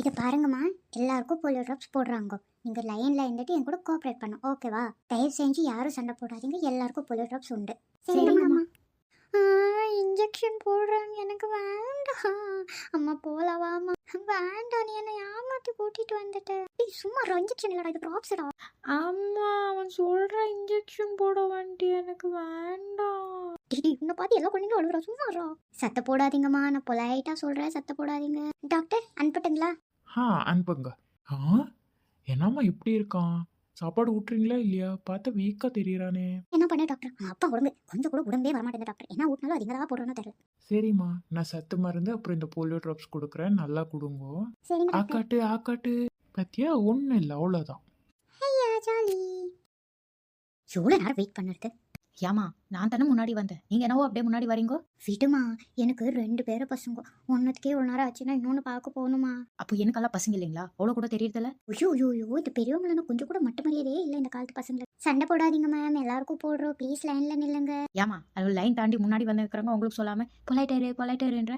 இது பாருங்கம்மா, எல்லாருக்கும் போலியோ ட்ராப்ஸ் போடுறாங்க. நீங்க லைன்ல இருந்துட்டு என் கூட கோஆப்ரேட் பண்ணும், ஓகேவா? தயவு செஞ்சு யாரும் சண்டை போடாதீங்க. எல்லாருக்கும் போலியோ ட்ராப்ஸ் உண்டு. சரிங்கம்மா. இன்ஜெக்ஷன் போடுறாங்க, எனக்கு வேண்டாம். அம்மா போலவாமா. வேண்டாம், நீ என்னை ஏமாத்தி கூட்டிட்டு வந்துட்ட. சும்மா இன்ஜெக்ஷன் இல்லடா, இது ட்ராப்ஸ்டா. அம்மா அவன் சொல்ற இன்ஜெக்ஷன் போட வேண்டி எனக்கு வேண்டாம். உன்னை பார்த்து எல்லா குழந்தைங்களும் அழுகுறா, சும்மாறா. சத்த போடாதீங்கம்மா, நான் பொலைட்டா சொல்றேன், சத்த போடாதீங்க. டாக்டர் அனுப்பட்டுங்களா? அனுப்புங்க. என்னம்மா இப்படி இருக்கான்? சாப்பாடு ஊட்டுறீங்களா இல்லையா? பார்த்தா வீக்கா தெரியறானே. என்ன பண்ண டாக்டர்? அப்பா உடம்பு கொஞ்சம் கூட உடம்பே வரமாட்டேங்குது டாக்டர். என்ன ஊட்டினாலும் அது எங்கதான் போடுறோன்னு தெரியல. சரிம்மா, நான் சத்து மருந்து அப்புறம் இந்த போலியோ ட்ராப்ஸ் கொடுக்குறேன், நல்லா கொடுங்க. சரிங்க டாக்டர். ஆக்காட்டு ஆக்காட்டு. பத்தியா, ஒன்றும் இல்லை, அவ்வளோதான். ஐயா ஜாலி. எவ்வளோ நேரம் வெயிட் பண்ணுறது? ஏமா நான் தானே முன்னாடி வந்தேன், நீங்க என்னவோ அப்படியே முன்னாடி வரீங்கோ. விடுமா, எனக்கு 2 பேரை பசங்க. ஒன்றுத்துக்கே இவ்வளோ நேரம் ஆச்சுன்னா இன்னொன்று பார்க்க போகணுமா? அப்போ எனக்கெல்லாம் பசங்க இல்லைங்களா? அவ்வளோ கூட தெரியறதில்ல. ஐயோ ஐயோ ஐயோ, இந்த பெரியவங்கள கொஞ்சம் கூட மட்டு மரியாதையே இல்லை இந்த காலத்து பசங்களை. சண்டை போடாதீங்க மேம், எல்லாருக்கும் போடுறோம், ப்ளீஸ் லைன்ல நில்லுங்க. ஏமா அது லைன் தாண்டி முன்னாடி வந்து இருக்கிறவங்க உங்களுக்கு சொல்லாம பொலைட்டரு பொலைட்டருன்ற